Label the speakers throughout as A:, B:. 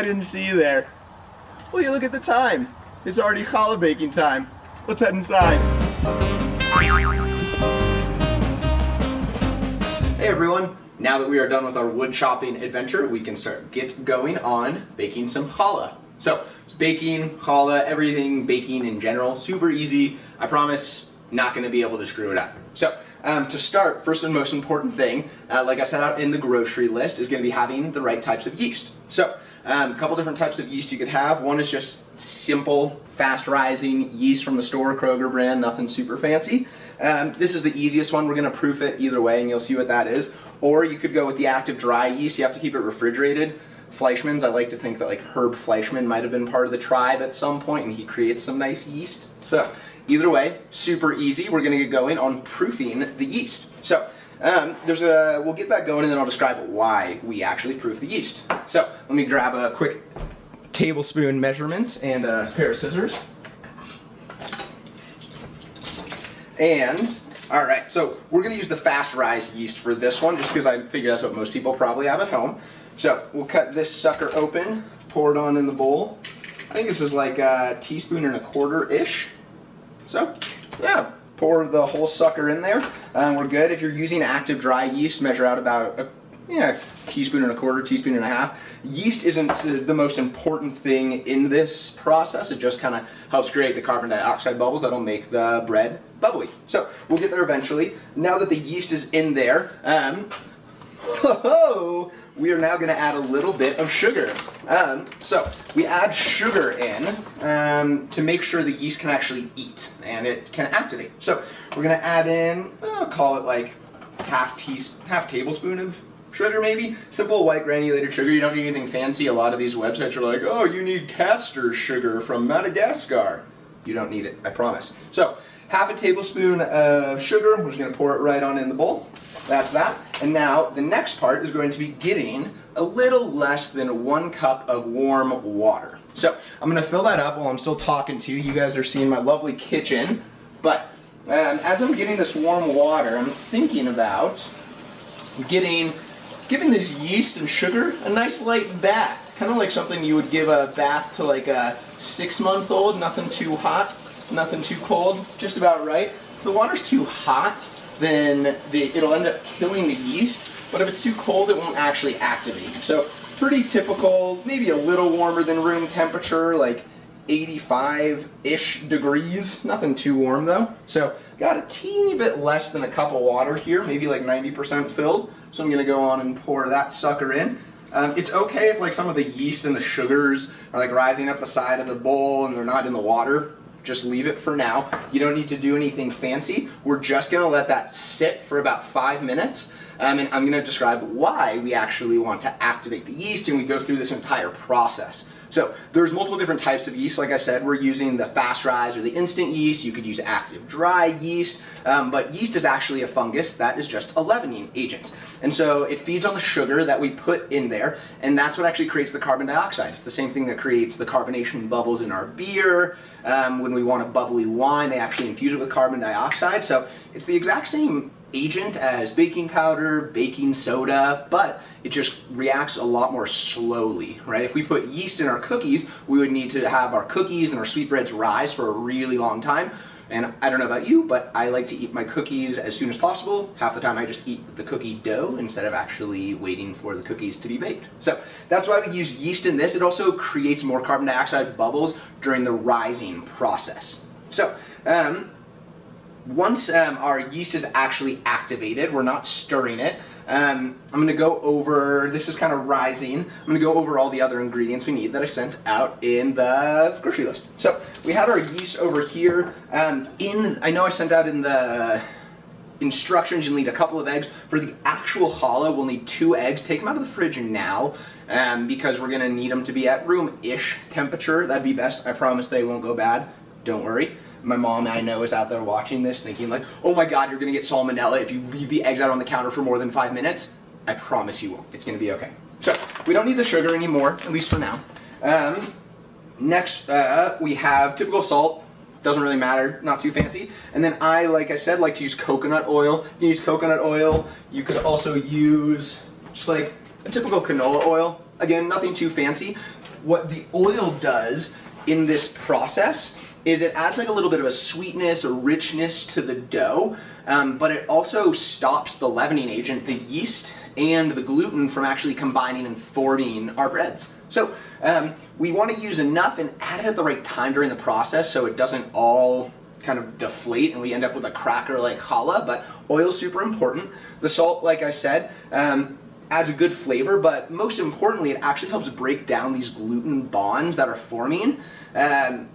A: didn't see you there. Well, you look at the time. It's already challah baking time. Let's head inside. Hey everyone. Now that we are done with our wood chopping adventure, we can get going on baking some challah. So, baking, challah, everything baking in general, super easy. I promise, not going to be able to screw it up. So, to start, first and most important thing, like I set out in the grocery list, is going to be having the right types of yeast. So, a couple different types of yeast you could have. One is just simple, fast-rising yeast from the store, Kroger brand, nothing super fancy. This is the easiest one. We're going to proof it either way, and you'll see what that is. Or you could go with the active dry yeast. You have to keep it refrigerated. Fleischmann's, I like to think that like Herb Fleischmann might have been part of the tribe at some point, and he creates some nice yeast. So either way, super easy. We're going to get going on proofing the yeast. So we'll get that going, and then I'll describe why we actually proof the yeast. So let me grab a quick tablespoon measurement and a pair of scissors. And, alright, so we're going to use the fast rise yeast for this one, just because I figure that's what most people probably have at home. So, we'll cut this sucker open, pour it on in the bowl. I think this is like a teaspoon and a quarter-ish. So, yeah, pour the whole sucker in there. We're good. If you're using active dry yeast, measure out about a teaspoon and a quarter, teaspoon and a half. Yeast isn't the most important thing in this process. It just kind of helps create the carbon dioxide bubbles that'll make the bread bubbly. So we'll get there eventually. Now that the yeast is in there, we are now going to add a little bit of sugar. So we add sugar in to make sure the yeast can actually eat and it can activate. So we're going to add in, I'll call it like half tablespoon of sugar maybe. Simple white granulated sugar. You don't need anything fancy. A lot of these websites are like, oh, you need castor sugar from Madagascar. You don't need it, I promise. So, half a tablespoon of sugar. We're just going to pour it right on in the bowl. That's that. And now, the next part is going to be getting a little less than 1 cup of warm water. So, I'm going to fill that up while I'm still talking to you. You guys are seeing my lovely kitchen. But, as I'm getting this warm water, I'm thinking about giving this yeast and sugar a nice light bath. Kind of like something you would give a bath to like a 6-month-old. Nothing too hot, nothing too cold, just about right. If the water's too hot, then it'll end up killing the yeast. But if it's too cold, it won't actually activate. So pretty typical, maybe a little warmer than room temperature, like 85-ish degrees. Nothing too warm though. So got a teeny bit less than a cup of water here, maybe like 90% filled. So I'm going to go on and pour that sucker in. It's okay if like some of the yeast and the sugars are like rising up the side of the bowl and they're not in the water. Just leave it for now. You don't need to do anything fancy. We're just going to let that sit for about 5 minutes. And I'm going to describe why we actually want to activate the yeast, and we go through this entire process. So there's multiple different types of yeast. Like I said, we're using the fast rise or the instant yeast. You could use active dry yeast, but yeast is actually a fungus that is just a leavening agent. And so it feeds on the sugar that we put in there, and that's what actually creates the carbon dioxide. It's the same thing that creates the carbonation bubbles in our beer. When we want a bubbly wine, they actually infuse it with carbon dioxide. So it's the exact same agent as baking powder, baking soda, but it just reacts a lot more slowly, right? If we put yeast in our cookies, we would need to have our cookies and our sweetbreads rise for a really long time. And I don't know about you, but I like to eat my cookies as soon as possible. Half the time I just eat the cookie dough instead of actually waiting for the cookies to be baked. So that's why we use yeast in this. It also creates more carbon dioxide bubbles during the rising process. So, once our yeast is actually activated, we're not stirring it, I'm going to go over, this is kind of rising, I'm going to go over all the other ingredients we need that I sent out in the grocery list. So we had our yeast over here. I know I sent out in the instructions you'll need a couple of eggs. For the actual challah, we'll need 2 eggs. Take them out of the fridge now because we're going to need them to be at room-ish temperature. That'd be best. I promise they won't go bad. Don't worry. My mom, I know, is out there watching this thinking like, oh my god, you're going to get salmonella if you leave the eggs out on the counter for more than 5 minutes. I promise you won't. It's going to be okay. So, we don't need the sugar anymore, at least for now. Next, we have typical salt. Doesn't really matter, not too fancy. And then I, like I said, like to use coconut oil. You can use coconut oil. You could also use just like a typical canola oil. Again, nothing too fancy. what the oil does in this process is it adds like a little bit of a sweetness or richness to the dough, but it also stops the leavening agent, the yeast, and the gluten from actually combining and forming our breads. So we want to use enough and add it at the right time during the process so it doesn't all kind of deflate and we end up with a cracker like challah, but oil's super important. The salt, like I said, adds a good flavor, but most importantly, it actually helps break down these gluten bonds that are forming.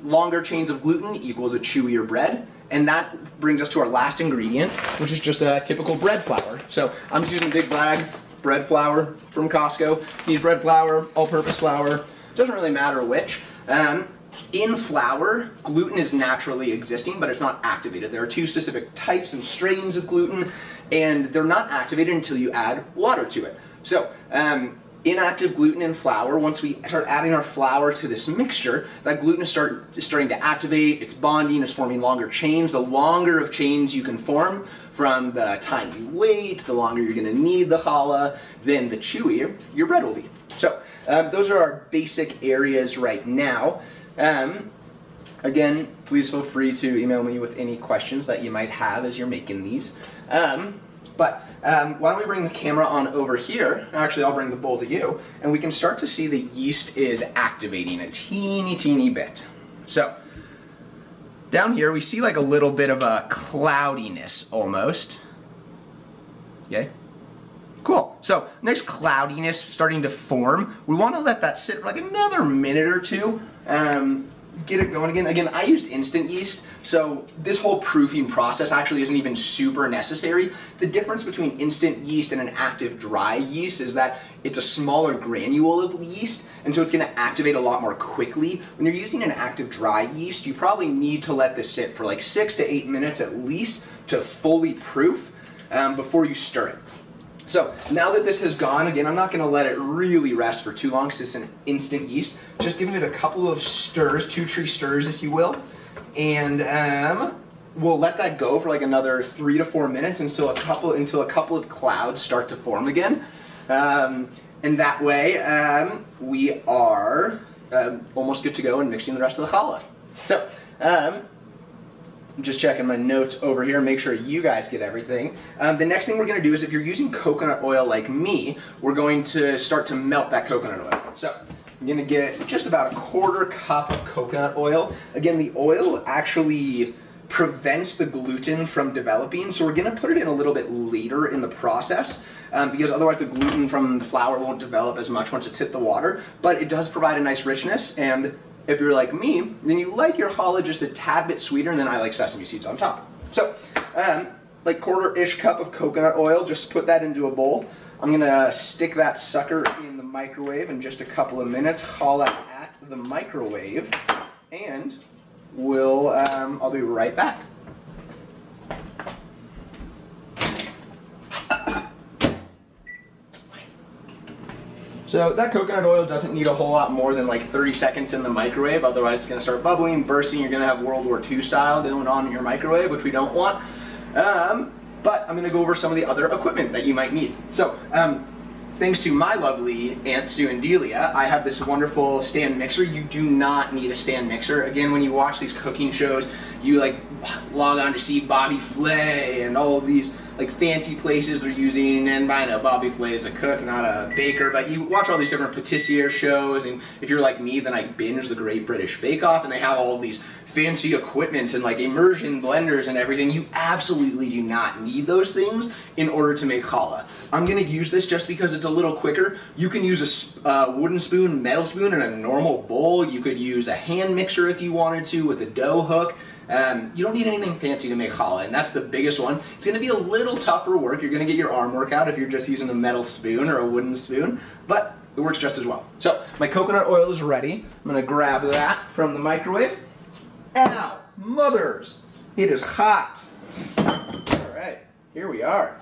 A: Longer chains of gluten equals a chewier bread, and that brings us to our last ingredient, which is just a typical bread flour. So I'm just using big bag bread flour from Costco. You can use bread flour, all-purpose flour, doesn't really matter which. In flour, gluten is naturally existing, but it's not activated. There are two specific types and strains of gluten, and they're not activated until you add water to it. So, inactive gluten in flour, once we start adding our flour to this mixture, that gluten is starting to activate, it's bonding, it's forming longer chains. The longer of chains you can form from the time you wait, the longer you're going to need the challah, then the chewier your bread will be. So, those are our basic areas right now. Again, please feel free to email me with any questions that you might have as you're making these. Why don't we bring the camera on over here? Actually, I'll bring the bowl to you, and we can start to see the yeast is activating a teeny bit. So, down here we see like a little bit of a cloudiness almost. Yay? Cool. So, nice cloudiness starting to form. We want to let that sit for like another minute or two. Get it going again. Again, I used instant yeast, so this whole proofing process actually isn't even super necessary. The difference between instant yeast and an active dry yeast is that it's a smaller granule of yeast, and so it's going to activate a lot more quickly. When you're using an active dry yeast, you probably need to let this sit for like 6 to 8 minutes at least to fully proof before you stir it. So now that this has gone, again, I'm not going to let it really rest for too long because it's an instant yeast. Just giving it a couple of stirs, 2-3 stirs if you will, and we'll let that go for like another 3 to 4 minutes until a couple of clouds start to form again. And that way we are almost good to go and mixing the rest of the challah. So I'm just checking my notes over here, make sure you guys get everything. The next thing we're going to do is, if you're using coconut oil like me, we're going to start to melt that coconut oil. So I'm going to get just about a 1/4 cup of coconut oil. Again, the oil actually prevents the gluten from developing, so we're going to put it in a little bit later in the process because otherwise the gluten from the flour won't develop as much once it's hit the water, but it does provide a nice richness. And if you're like me, then you like your challah just a tad bit sweeter, and then I like sesame seeds on top. So, like 1/4-ish cup of coconut oil, just put that into a bowl. I'm gonna stick that sucker in the microwave in just a couple of minutes, challah at the microwave, and I'll be right back. So that coconut oil doesn't need a whole lot more than like 30 seconds in the microwave, otherwise it's going to start bubbling, bursting, you're going to have World War II style going on in your microwave, which we don't want. But I'm going to go over some of the other equipment that you might need. So, thanks to my lovely Aunt Sue and Delia, I have this wonderful stand mixer. You do not need a stand mixer. Again, when you watch these cooking shows, you like log on to see Bobby Flay and all of these like fancy places they're using, and I know Bobby Flay is a cook, not a baker, but you watch all these different patissier shows, and if you're like me, then I binge the Great British Bake Off, and they have all of these fancy equipment and like immersion blenders and everything. You absolutely do not need those things in order to make challah. I'm going to use this just because it's a little quicker. You can use a wooden spoon, metal spoon, in a normal bowl. You could use a hand mixer if you wanted to with a dough hook. You don't need anything fancy to make challah, and that's the biggest one. It's going to be a little tougher work. You're going to get your arm work out if you're just using a metal spoon or a wooden spoon, but it works just as well. So my coconut oil is ready. I'm going to grab that from the microwave. Ow, mothers, it is hot. All right, here we are.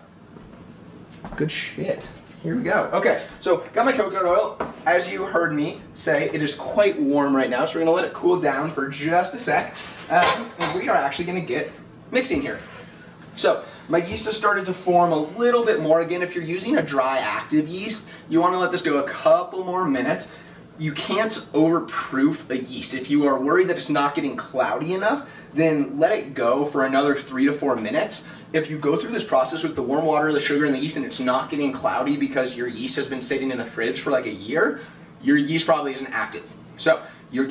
A: Good shit. Here we go. Okay, so got my coconut oil. As you heard me say, it is quite warm right now, so we're going to let it cool down for just a sec. And we are actually going to get mixing here. So my yeast has started to form a little bit more. Again, if you're using a dry active yeast, you want to let this go a couple more minutes. you can't overproof a yeast. If you are worried that it's not getting cloudy enough, then let it go for another 3 to 4 minutes. If you go through this process with the warm water, the sugar, and the yeast, and it's not getting cloudy because your yeast has been sitting in the fridge for like a year, your yeast probably isn't active. So you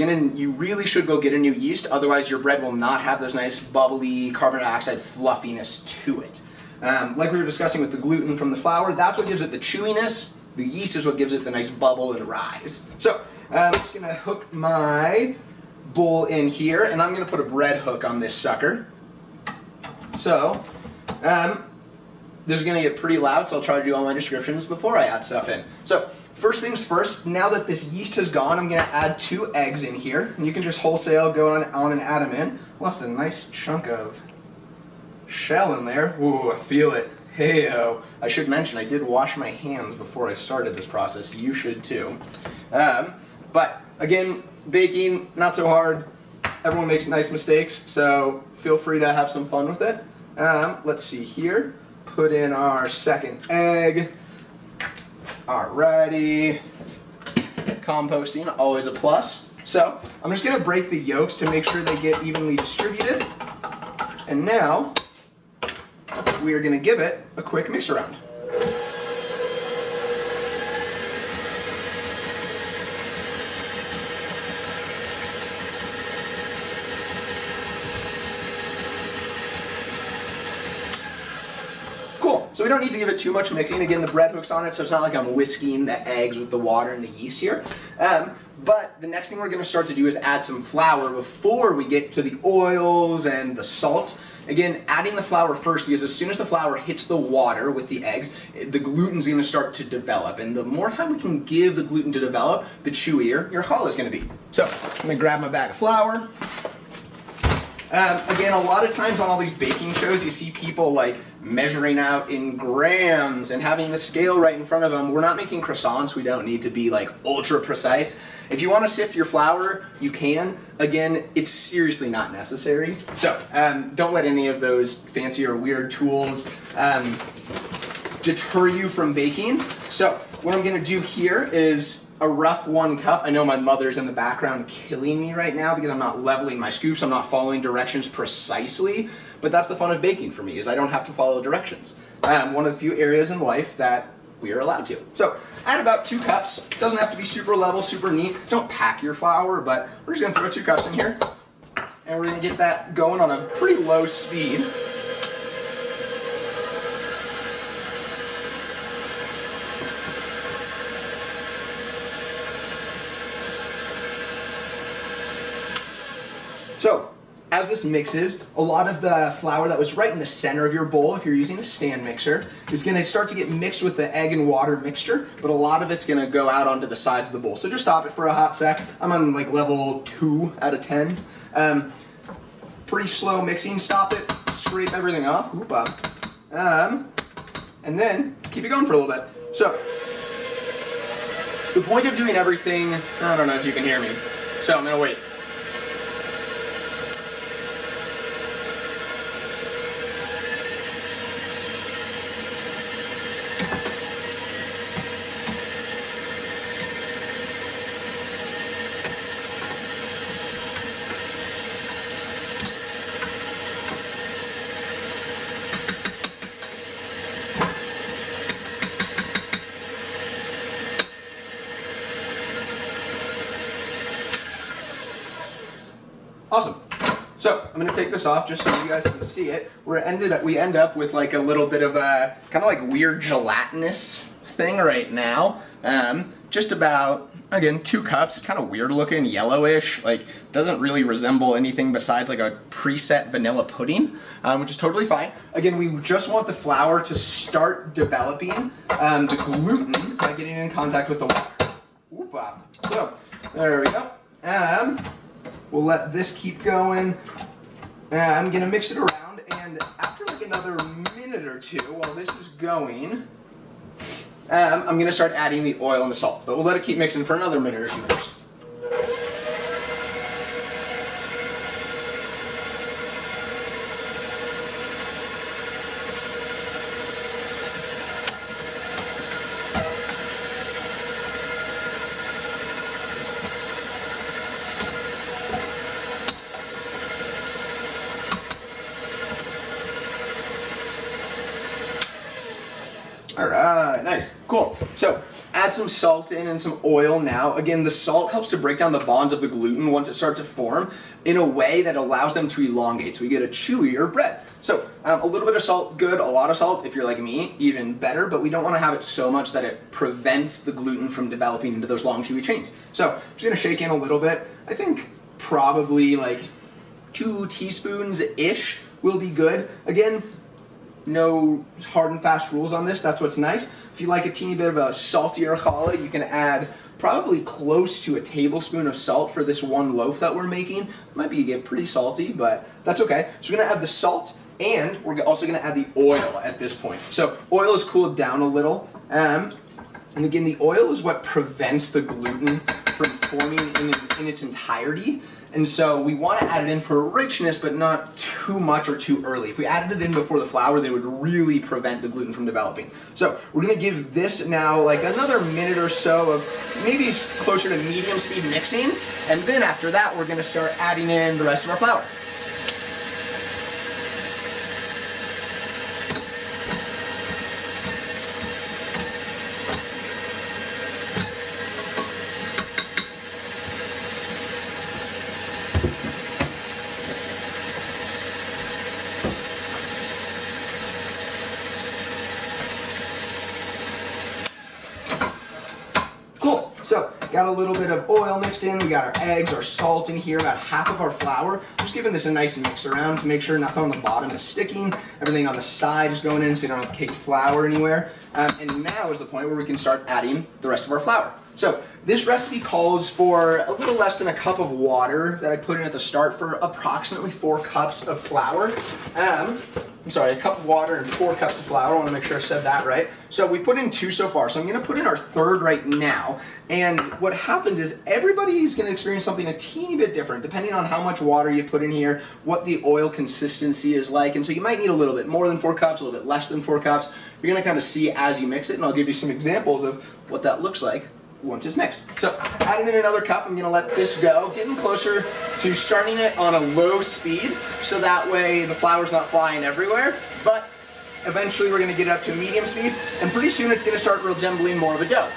A: really should go get a new yeast, otherwise your bread will not have those nice bubbly carbon dioxide fluffiness to it. Like we were discussing with the gluten from the flour, that's what gives it the chewiness. The yeast is what gives it the nice bubble and rise. So I'm just going to hook my bowl in here, and I'm going to put a bread hook on this sucker. So this is going to get pretty loud, so I'll try to do all my descriptions before I add stuff in. So first things first, now that this yeast has gone, I'm going to add 2 eggs in here. And you can just wholesale go on and add them in. Lost a nice chunk of shell in there. Ooh, I feel it. Hey-o. I should mention, I did wash my hands before I started this process. You should too. But again, baking, not so hard. Everyone makes nice mistakes, so feel free to have some fun with it. Let's see here. Put in our second egg. Alrighty. Composting, always a plus. So I'm just going to break the yolks to make sure they get evenly distributed. And now we are going to give it a quick mix around. Cool. So we don't need to give it too much mixing. Again, the bread hook's on it, so it's not like I'm whisking the eggs with the water and the yeast here. But the next thing we're going to start to do is add some flour before we get to the oils and the salts. Again, adding the flour first, because as soon as the flour hits the water with the eggs, the gluten's going to start to develop. And the more time we can give the gluten to develop, the chewier your challah is going to be. So I'm going to grab my bag of flour. Again, a lot of times on all these baking shows, you see people like measuring out in grams and having the scale right in front of them. We're not making croissants. We don't need to be like ultra precise. If you want to sift your flour, you can. Again, it's seriously not necessary. So don't let any of those fancy or weird tools deter you from baking. So what I'm going to do here is a rough 1 cup. I know my mother's in the background killing me right now because I'm not leveling my scoops. I'm not following directions precisely. But that's the fun of baking for me, is I don't have to follow directions. One of the few areas in life that we are allowed to. So add about 2 cups. Doesn't have to be super level, super neat. Don't pack your flour, but we're just going to throw 2 cups in here. And we're going to get that going on a pretty low speed. So, as this mixes, a lot of the flour that was right in the center of your bowl, if you're using a stand mixer, is going to start to get mixed with the egg and water mixture, but a lot of it's going to go out onto the sides of the bowl. So just stop it for a hot sec. I'm on like level 2 out of 10. Pretty slow mixing. Stop it, scrape everything off. And then keep it going for a little bit. So, the point of doing everything, I don't know if you can hear me, so I'm going to wait. Awesome. So I'm going to take this off just so you guys can see it. We end up with like a little bit of a kind of like weird gelatinous thing right now. Just about, again, 2 cups. It's kind of weird looking, yellowish. Like doesn't really resemble anything besides like a preset vanilla pudding, which is totally fine. Again, we just want the flour to start developing the gluten by getting in contact with the water. So there we go. We'll let this keep going. I'm going to mix it around, and after like another minute or 2 while this is going, I'm going to start adding the oil and the salt. But we'll let it keep mixing for another minute or 2 first. All right, nice, cool. So add some salt in and some oil now. Again, the salt helps to break down the bonds of the gluten once it starts to form in a way that allows them to elongate, so we get a chewier bread. So a little bit of salt, good. A lot of salt, if you're like me, even better, but we don't want to have it so much that it prevents the gluten from developing into those long, chewy chains. So I'm just going to shake in a little bit. I think probably like 2 teaspoons-ish will be good. Again, no hard and fast rules on this. That's what's nice. If you like a teeny bit of a saltier challah, you can add probably close to a tablespoon of salt for this one loaf that we're making. Might be get pretty salty, but that's okay. So we're going to add the salt, and we're also going to add the oil at this point. So oil is cooled down a little. And again, the oil is what prevents the gluten from forming in its entirety. And so we want to add it in for richness, but not too much or too early. If we added it in before the flour, they would really prevent the gluten from developing. So we're going to give this now like another minute or so of maybe closer to medium speed mixing. And then after that, we're going to start adding in the rest of our flour. Cool, so got a little bit of oil mixed in, we got our eggs, our salt in here, about half of our flour. Just giving this a nice mix around to make sure nothing on the bottom is sticking, everything on the side is going in so you don't have caked flour anywhere. And now is the point where we can start adding the rest of our flour. So this recipe calls for a little less than a cup of water that I put in at the start for approximately 4 cups of flour. I'm sorry, a cup of water and 4 cups of flour. I want to make sure I said that right. So we put in 2 so far. So I'm going to put in our 3rd right now. And what happens is everybody's going to experience something a teeny bit different depending on how much water you put in here, what the oil consistency is like. And so you might need a little bit more than 4 cups, a little bit less than 4 cups. You're going to kind of see as you mix it, and I'll give you some examples of what that looks like once it's mixed. So adding in another cup, I'm going to let this go, getting closer to starting it on a low speed so that way the flour's not flying everywhere, but eventually we're going to get it up to a medium speed, and pretty soon it's going to start resembling more of a dough.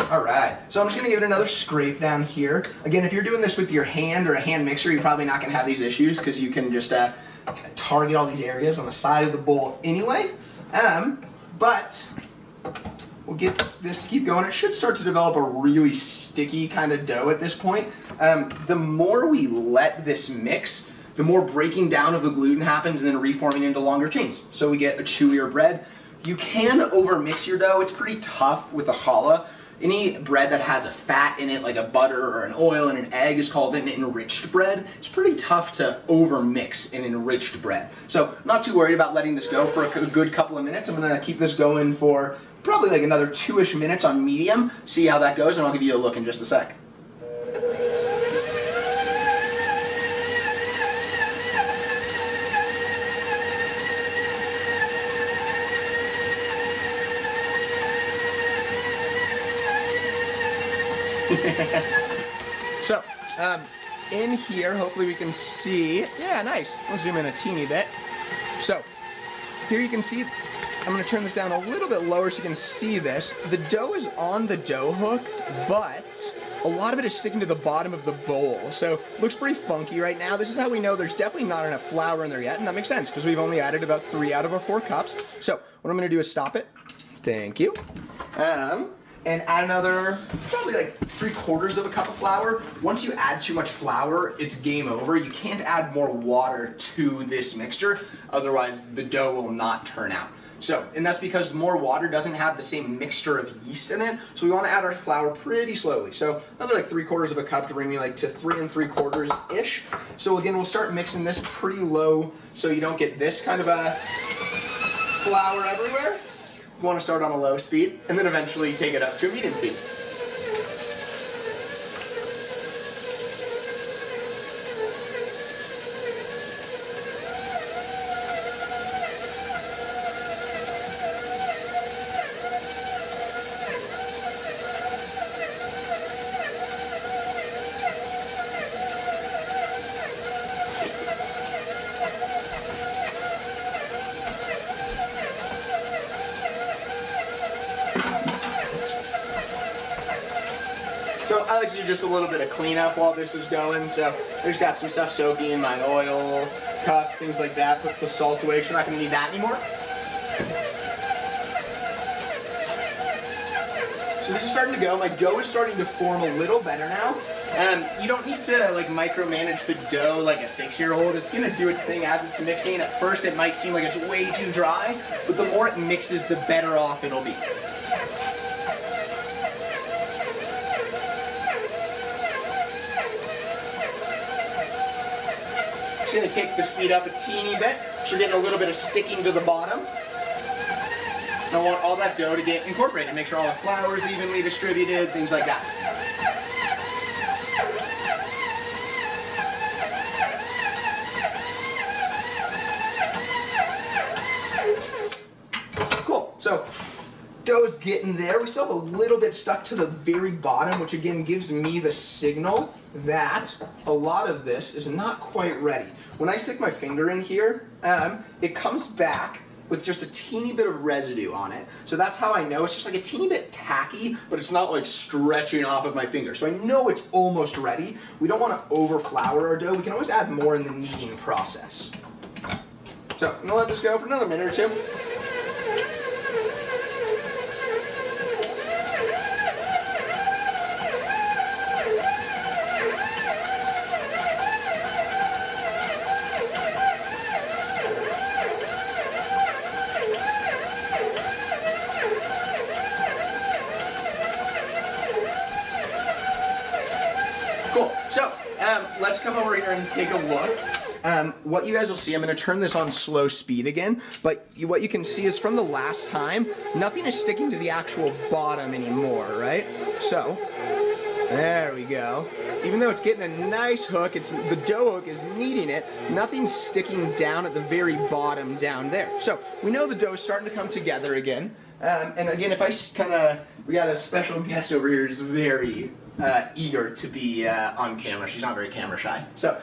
A: Alright, so I'm just going to give it another scrape down here. Again, if you're doing this with your hand or a hand mixer, you're probably not going to have these issues because you can just target all these areas on the side of the bowl anyway. But we'll get this, keep going. It should start to develop a really sticky kind of dough at this point. The more we let this mix, the more breaking down of the gluten happens and then reforming into longer chains. So we get a chewier bread. You can overmix your dough. It's pretty tough with a challah. Any bread that has a fat in it, like a butter or an oil and an egg, is called an enriched bread. It's pretty tough to overmix an enriched bread. So not too worried about letting this go for a good couple of minutes. I'm going to keep this going for probably like another 2-ish minutes on medium, see how that goes, and I'll give you a look in just a sec. So, in here, hopefully we can see, yeah, nice. We'll zoom in a teeny bit. So, here you can see, I'm going to turn this down a little bit lower so you can see this. The dough is on the dough hook, but a lot of it is sticking to the bottom of the bowl. So, it looks pretty funky right now. This is how we know there's definitely not enough flour in there yet, and that makes sense because we've only added about 3 out of our 4 cups. So, what I'm going to do is stop it. Thank you. And add another, probably like 3/4 of a cup of flour. Once you add too much flour, it's game over. You can't add more water to this mixture, otherwise the dough will not turn out. So, and that's because more water doesn't have the same mixture of yeast in it, so we want to add our flour pretty slowly. So another like 3/4 of a cup to bring me like to 3 3/4-ish. So again, we'll start mixing this pretty low so you don't get this kind of a flour everywhere. You want to start on a low speed, and then eventually take it up to a medium speed. just a little bit of cleanup while this is going. So there's got some stuff soaking in my oil cup, things like that. Put the salt away because we're not going to need that anymore. So this is starting to go. My dough is starting to form a little better now. You don't need to like micromanage the dough like a 6-year-old. It's going to do its thing as it's mixing. At first it might seem like it's way too dry, but the more it mixes, the better off it'll be. Just going to kick the speed up a teeny bit. So you're getting a little bit of sticking to the bottom. I want all that dough to get incorporated. Make sure all the flour is evenly distributed, things like that. Cool. So dough is getting there. We still have a little bit stuck to the very bottom, which again gives me the signal that a lot of this is not quite ready. When I stick my finger in here, it comes back with just a teeny bit of residue on it. So that's how I know. It's just like a teeny bit tacky, but it's not like stretching off of my finger. So I know it's almost ready. We don't want to over flour our dough. We can always add more in the kneading process. So I'm gonna let this go for another minute or two. Cool. So let's come over here and take a look. What you guys will see, I'm going to turn this on slow speed again, but what you can see is from the last time, nothing is sticking to the actual bottom anymore, right? So, there we go. Even though it's getting a nice hook, the dough hook is kneading it, nothing's sticking down at the very bottom down there. So, we know the dough is starting to come together again. And again, if I we got a special guest over here who's very eager to be on camera. She's not very camera shy. So,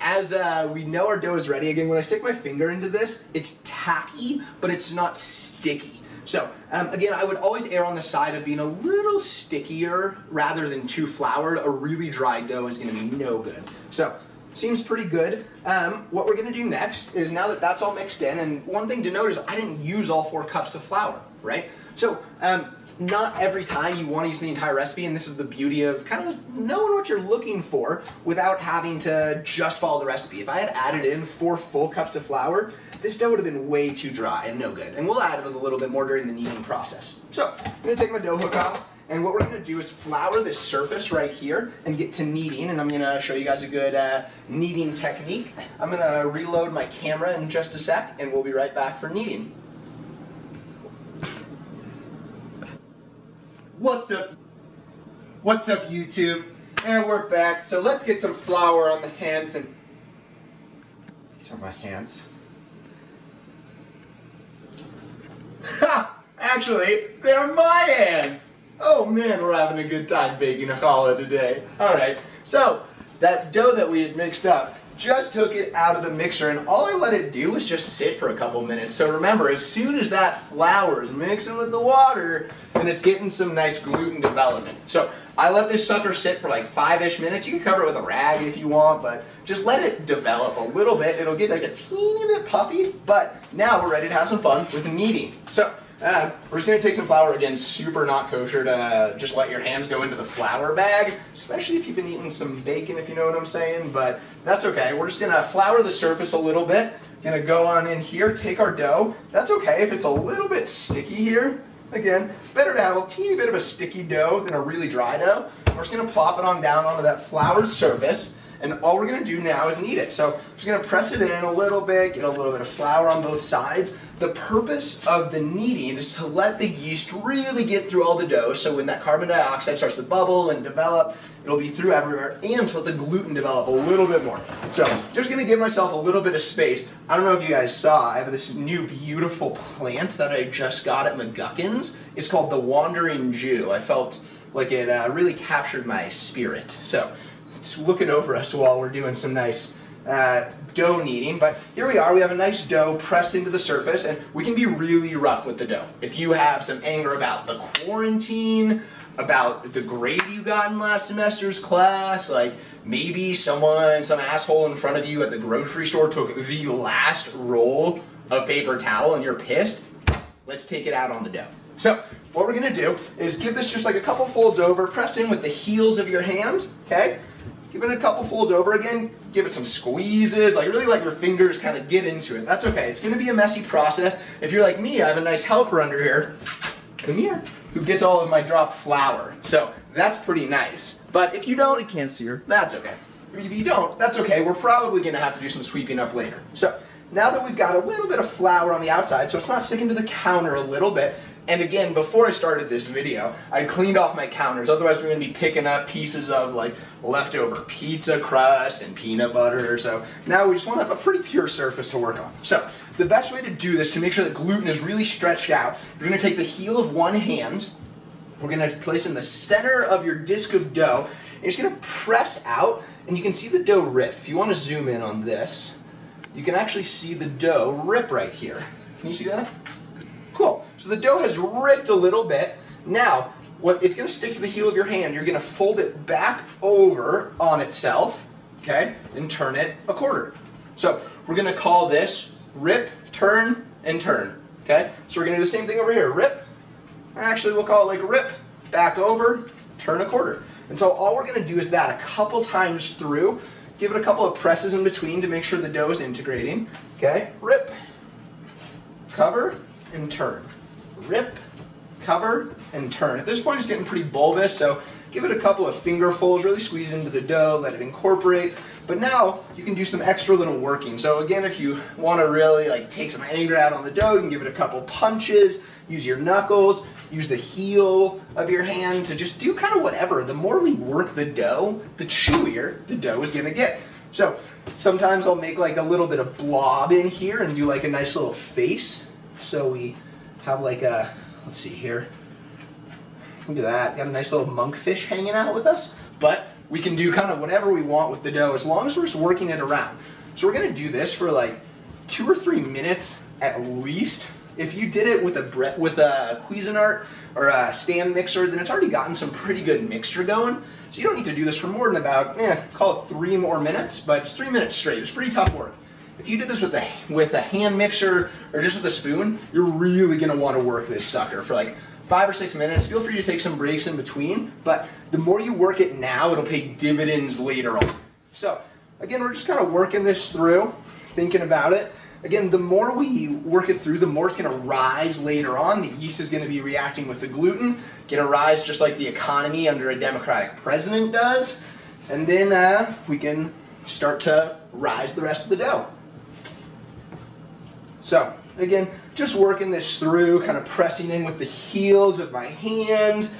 A: as we know our dough is ready, again, when I stick my finger into this, it's tacky, but it's not sticky. So, again, I would always err on the side of being a little stickier rather than too floured. A really dry dough is going to be no good. So, seems pretty good. What we're going to do next is, now that that's all mixed in, and one thing to note is I didn't use all 4 cups of flour, right? So, not every time you want to use the entire recipe, and this is the beauty of kind of knowing what you're looking for without having to just follow the recipe. If I had added in 4 full cups of flour, this dough would have been way too dry and no good. And we'll add it a little bit more during the kneading process. So, I'm going to take my dough hook off, and what we're going to do is flour this surface right here and get to kneading, and I'm going to show you guys a good kneading technique. I'm going to reload my camera in just a sec, and we'll be right back for kneading.
B: What's up? What's up, YouTube? And we're back. So let's get some flour on the hands, and these are my hands.
A: Ha! Actually, they're my hands! Oh man, we're having a good time baking a challah today. Alright, so that dough that we had mixed up, just took it out of the mixer, and all I let it do was just sit for a couple minutes. So remember, as soon as that flour is mixing with the water, then it's getting some nice gluten development. So I let this sucker sit for like 5-ish minutes. You can cover it with a rag if you want, but just let it develop a little bit. It'll get like a teeny bit puffy, but now we're ready to have some fun with kneading. So we're just going to take some flour, again, super not kosher to just let your hands go into the flour bag, especially if you've been eating some bacon, if you know what I'm saying, but that's okay. We're just going to flour the surface a little bit. Going to go on in here, take our dough. That's okay if it's a little bit sticky here. Again, better to have a teeny bit of a sticky dough than a really dry dough. We're just going to plop it on down onto that floured surface, and all we're going to do now is knead it. So I'm just going to press it in a little bit, get a little bit of flour on both sides. The purpose of the kneading is to let the yeast really get through all the dough, so when that carbon dioxide starts to bubble and develop, it'll be through everywhere, and to let the gluten develop a little bit more. So just going to give myself a little bit of space. I don't know if you guys saw, I have this new beautiful plant that I just got at McGuckin's. It's called the Wandering Jew. I felt like it really captured my spirit. So it's looking over us while we're doing some nice dough kneading, but here we are. We have a nice dough pressed into the surface, and we can be really rough with the dough. If you have some anger about the quarantine, about the grade you got in last semester's class, like maybe some asshole in front of you at the grocery store took the last roll of paper towel and you're pissed, let's take it out on the dough. So what we're gonna do is give this just like a couple folds over, press in with the heels of your hand, okay? Give it a couple folds over again, give it some squeezes, like really let your fingers kind of get into it. That's okay, it's gonna be a messy process. If you're like me, I have a nice helper under here, come here, who gets all of my dropped flour. So that's pretty nice. But if you don't,
C: I can't see her.
A: that's okay. If you don't, that's okay. We're probably gonna have to do some sweeping up later. So now that we've got a little bit of flour on the outside, so it's not sticking to the counter a little bit, and again, before I started this video, I cleaned off my counters, otherwise we're going to be picking up pieces of like leftover pizza crust and peanut butter, so now we just want to have a pretty pure surface to work on. So the best way to do this, to make sure that gluten is really stretched out, you're going to take the heel of one hand, we're going to place in the center of your disc of dough, and you're just going to press out, and you can see the dough rip. If you want to zoom in on this, you can actually see the dough rip right here. Can you see that? Cool. So the dough has ripped a little bit. Now, it's going to stick to the heel of your hand. You're going to fold it back over on itself, okay, and turn it a quarter. So we're going to call this rip, turn, and turn, okay? So we're going to do the same thing over here. Rip. Actually, we'll call it like rip, back over, turn a quarter. And so all we're going to do is that a couple times through. Give it a couple of presses in between to make sure the dough is integrating. Okay, rip, cover, and turn. Rip, cover, and turn. At this point it's getting pretty bulbous, so give it a couple of fingerfuls, really squeeze into the dough, let it incorporate. But now you can do some extra little working. So again, if you want to really like take some anger out on the dough, you can give it a couple punches, use your knuckles, use the heel of your hand to just do kind of whatever. The more we work the dough, the chewier the dough is going to get. So sometimes I'll make like a little bit of blob in here and do like a nice little face. So we have like a, let's see here, look at that, got a nice little monkfish hanging out with us. But we can do kind of whatever we want with the dough as long as we're just working it around. So we're going to do this for like 2 or 3 minutes at least. If you did it with a Cuisinart or a stand mixer, then it's already gotten some pretty good mixture going. So you don't need to do this for more than about, call it 3 more minutes, but it's 3 minutes straight. It's pretty tough work. If you did this with a hand mixer or just with a spoon, you're really going to want to work this sucker for like 5 or 6 minutes. Feel free to take some breaks in between, but the more you work it now, it'll pay dividends later on. So again, we're just kind of working this through, thinking about it. Again, the more we work it through, the more it's going to rise later on. The yeast is going to be reacting with the gluten, going to rise just like the economy under a Democratic president does. And then we can start to rise the rest of the dough. So, again, just working this through, kind of pressing in with the heels of my hand.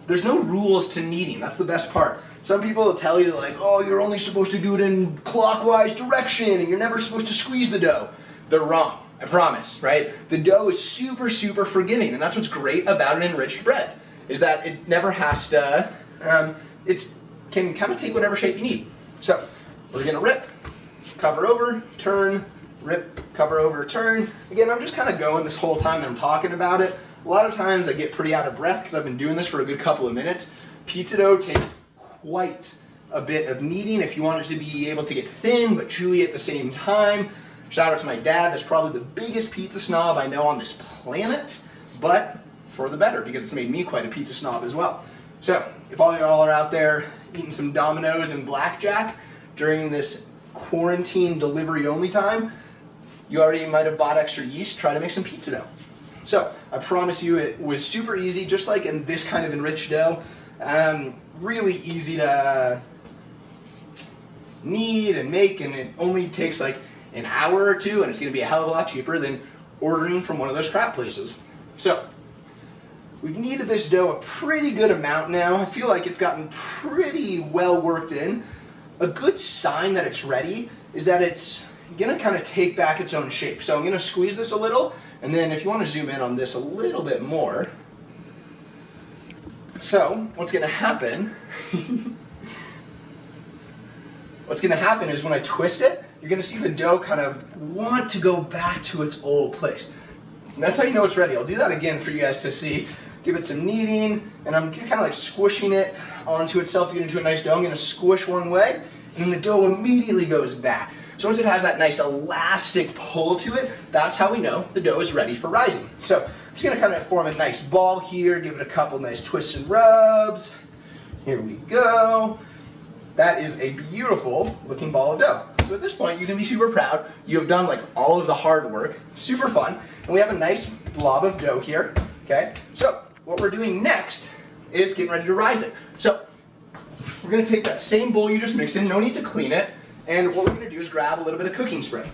A: There's no rules to kneading. That's the best part. Some people will tell you, like, oh, you're only supposed to do it in clockwise direction, and you're never supposed to squeeze the dough. They're wrong, I promise, right? The dough is super, super forgiving, and that's what's great about an enriched bread, is that it never has to, it can kind of take whatever shape you need. So, we're going to rip, cover over, turn, rip, cover over, turn. Again, I'm just kind of going this whole time that I'm talking about it. A lot of times I get pretty out of breath because I've been doing this for a good couple of minutes. Pizza dough takes quite a bit of kneading if you want it to be able to get thin but chewy at the same time. Shout out to my dad, that's probably the biggest pizza snob I know on this planet, but for the better because it's made me quite a pizza snob as well. So, if all y'all are out there eating some Domino's and blackjack during this quarantine delivery only time, you already might have bought extra yeast, try to make some pizza dough. So, I promise you it was super easy, just like in this kind of enriched dough. Really easy to knead and make, and it only takes like an hour or two, and it's going to be a hell of a lot cheaper than ordering from one of those crap places. So, we've kneaded this dough a pretty good amount now. I feel like it's gotten pretty well worked in. A good sign that it's ready is that it's going to kind of take back its own shape. So I'm going to squeeze this a little, and then if you want to zoom in on this a little bit more. So, what's going to happen is when I twist it, you're going to see the dough kind of want to go back to its old place. And that's how you know it's ready. I'll do that again for you guys to see. give it some kneading, and I'm kind of like squishing it onto itself to get into a nice dough. I'm going to squish one way, and then the dough immediately goes back. So once it has that nice elastic pull to it, that's how we know the dough is ready for rising. So I'm just going to kind of form a nice ball here, give it a couple nice twists and rubs. Here we go. That is a beautiful looking ball of dough. So at this point, you can be super proud. You have done like all of the hard work, super fun, and we have a nice blob of dough here, okay? So what we're doing next is getting ready to rise it. So we're gonna take that same bowl you just mixed in, no need to clean it, and what we're gonna do is grab a little bit of cooking spray.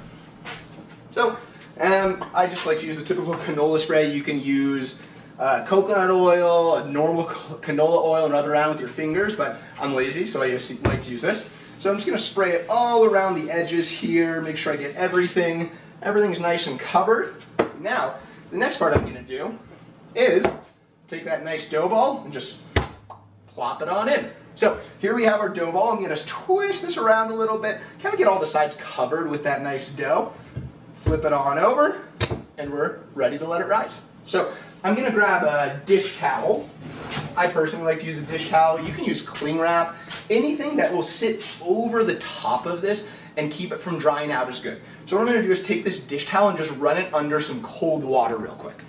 A: So I just like to use a typical canola spray. You can use coconut oil, a normal canola oil, and rub it around with your fingers, but I'm lazy, so I just like to use this. So I'm just going to spray it all around the edges here, make sure I get everything. Everything's nice and covered. Now, the next part I'm going to do is take that nice dough ball and just plop it on in. So here we have our dough ball. I'm going to twist this around a little bit, kind of get all the sides covered with that nice dough. Flip it on over, and we're ready to let it rise. So I'm going to grab a dish towel. I personally like to use a dish towel. You can use cling wrap. Anything that will sit over the top of this and keep it from drying out is good. So what I'm going to do is take this dish towel and just run it under some cold water real quick.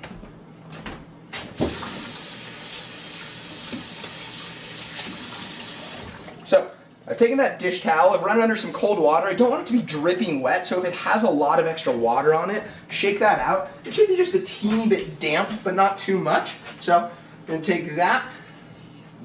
A: So I've taken that dish towel, I've run it under some cold water. I don't want it to be dripping wet, so if it has a lot of extra water on it, shake that out. It should be just a teeny bit damp, but not too much. So I'm going to take that,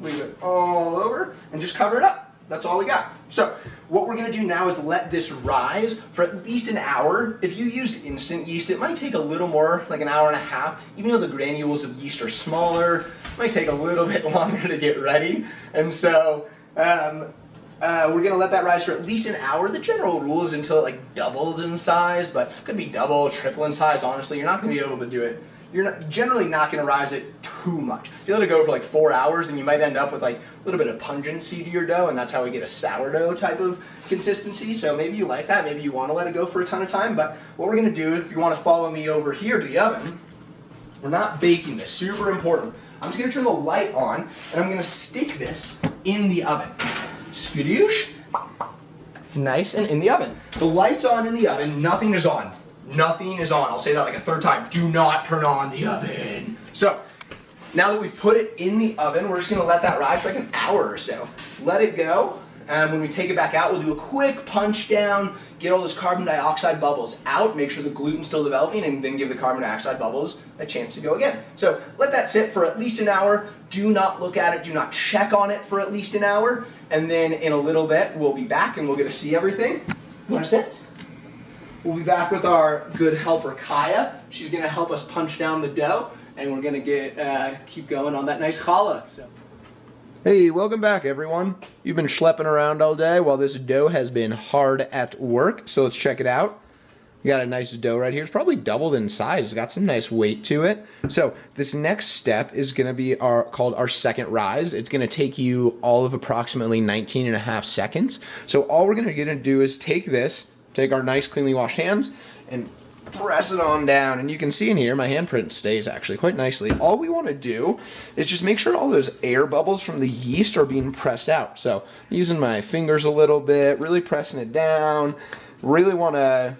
A: leave it all over, and just cover it up. That's all we got. So what we're going to do now is let this rise for at least an hour. If you used instant yeast, it might take a little more, like an hour and a half. Even though the granules of yeast are smaller, it might take a little bit longer to get ready. And so we're going to let that rise for at least an hour. The general rule is until it like doubles in size, but it could be double, triple in size. Honestly, you're not going to be able to do it. You're generally not going to rise it too much. If you let it go for like 4 hours, and you might end up with like a little bit of pungency to your dough, and that's how we get a sourdough type of consistency. So maybe you like that. Maybe you want to let it go for a ton of time. But what we're going to do, if you want to follow me over here to the oven, we're not baking this. Super important. I'm just going to turn the light on, and I'm going to stick this in the oven. Skadoosh. Nice and in the oven. The light's on in the oven. Nothing is on. Nothing is on. I'll say that like a third time. Do not turn on the oven. So, now that we've put it in the oven, we're just going to let that rise for like an hour or so. Let it go, and when we take it back out, we'll do a quick punch down, get all those carbon dioxide bubbles out, make sure the gluten's still developing, and then give the carbon dioxide bubbles a chance to go again. So, let that sit for at least an hour. Do not look at it. Do not check on it for at least an hour. And then in a little bit, we'll be back, and we'll get to see everything. You want to sit? We'll be back with our good helper, Kaya. She's going to help us punch down the dough, and we're going to keep going on that nice challah. So. Hey, welcome back, everyone. You've been schlepping around all day while this dough has been hard at work, so let's check it out. We got a nice dough right here. It's probably doubled in size. It's got some nice weight to it. So this next step is going to be called our second rise. It's going to take you all of approximately 19 and a half seconds. So all we're going to do is take our nice cleanly washed hands and press it on down. And you can see in here, my handprint stays actually quite nicely. All we want to do is just make sure all those air bubbles from the yeast are being pressed out. So using my fingers a little bit, really pressing it down. Really want to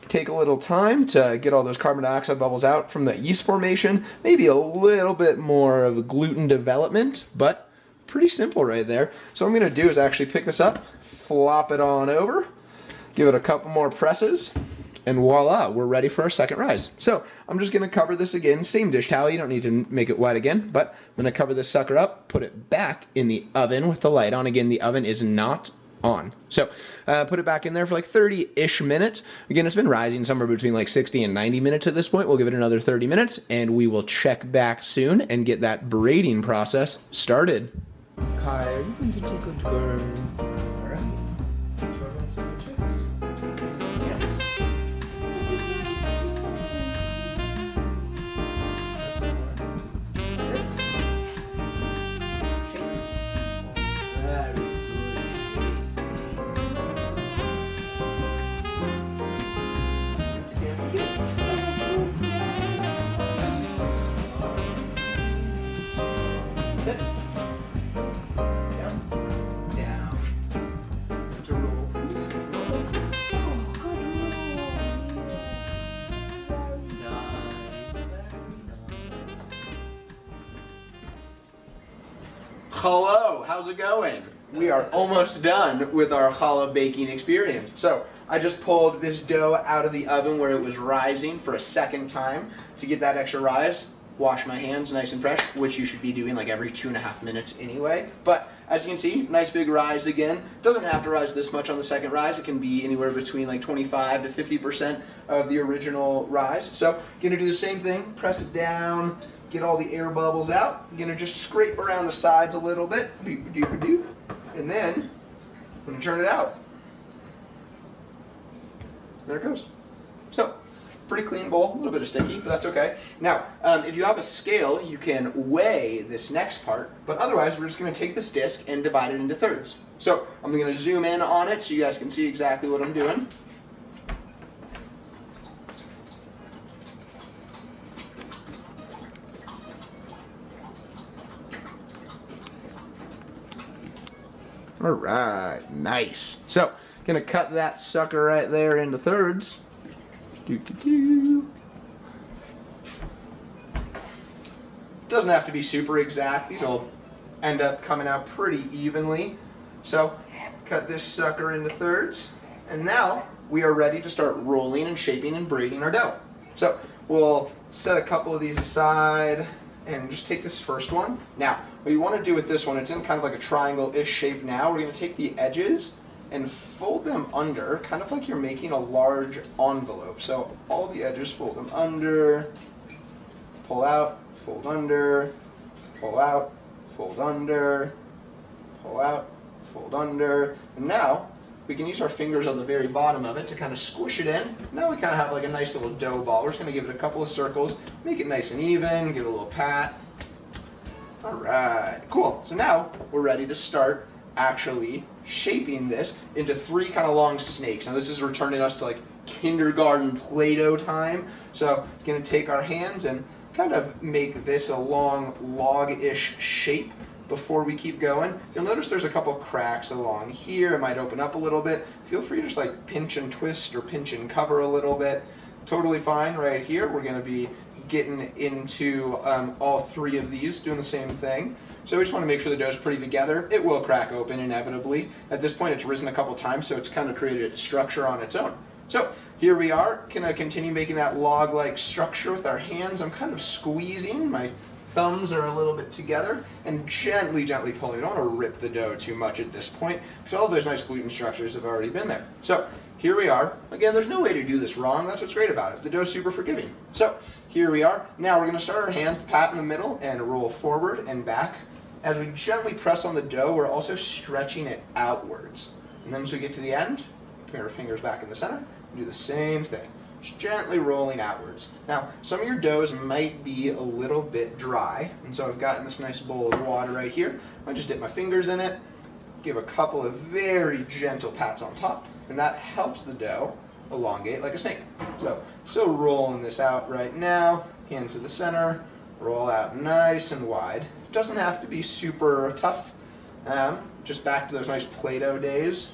A: take a little time to get all those carbon dioxide bubbles out from the yeast formation. Maybe a little bit more of a gluten development, but pretty simple right there. So what I'm going to do is actually pick this up, flop it on over, give it a couple more presses, and voila, we're ready for our second rise. So I'm just going to cover this again, same dish towel, you don't need to make it wet again, but I'm going to cover this sucker up, put it back in the oven with the light on. Again, the oven is not on. So put it back in there for like 30-ish minutes. Again, it's been rising somewhere between like 60 and 90 minutes at this point. We'll give it another 30 minutes, and we will check back soon and get that braiding process started. Kai, are you going to take a turn? All right. Hello, how's it going? We are almost done with our challah baking experience. So I just pulled this dough out of the oven where it was rising for a second time to get that extra rise. Wash my hands nice and fresh, which you should be doing like every 2.5 minutes anyway. But as you can see, nice big rise again. Doesn't have to rise this much on the second rise. It can be anywhere between like 25 to 50% of the original rise. So you're gonna do the same thing, press it down, get all the air bubbles out. You're gonna just scrape around the sides a little bit, doop-a-doop-a-doop, and then I'm gonna turn it out. There it goes. So, pretty clean bowl, a little bit of sticky, but that's okay. Now, if you have a scale, you can weigh this next part, but otherwise we're just gonna take this disc and divide it into thirds. So, I'm gonna zoom in on it so you guys can see exactly what I'm doing. All right, nice. So, gonna cut that sucker right there into thirds. Doesn't have to be super exact. These will end up coming out pretty evenly. So, cut this sucker into thirds. And now, we are ready to start rolling and shaping and braiding our dough. So, we'll set a couple of these aside and just take this first one. Now, what you want to do with this one, it's in kind of like a triangle-ish shape now. We're going to take the edges and fold them under, kind of like you're making a large envelope. So all the edges, fold them under, pull out, fold under, pull out, fold under, pull out, fold under. And now, we can use our fingers on the very bottom of it to kind of squish it in. Now we kind of have like a nice little dough ball. We're just going to give it a couple of circles, make it nice and even, give it a little pat. All right, cool. So now we're ready to start actually shaping this into 3 kind of long snakes. Now this is returning us to like kindergarten Play-Doh time. So we're going to take our hands and kind of make this a long log-ish shape before we keep going. You'll notice there's a couple cracks along here. It might open up a little bit. Feel free to just like pinch and twist or pinch and cover a little bit. Totally fine right here. We're going to be getting into all 3 of these, doing the same thing. So we just want to make sure the dough is pretty together. It will crack open inevitably. At this point it's risen a couple times, so it's kind of created a structure on its own. So here we are. Can I continue making that log-like structure with our hands? I'm kind of squeezing. My thumbs are a little bit together and gently pulling. You don't want to rip the dough too much at this point because all those nice gluten structures have already been there. So here we are. Again, there's no way to do this wrong. That's what's great about it. The dough's super forgiving. So here we are. Now we're going to start our hands pat in the middle and roll forward and back. As we gently press on the dough, we're also stretching it outwards. And then as we get to the end, bring our fingers back in the center, and do the same thing. Just gently rolling outwards. Now, some of your doughs might be a little bit dry, and so I've gotten this nice bowl of water right here. I just dip my fingers in it, give a couple of very gentle pats on top, and that helps the dough elongate like a snake. So, still rolling this out right now, hands to the center, roll out nice and wide. It doesn't have to be super tough. Just back to those nice Play-Doh days.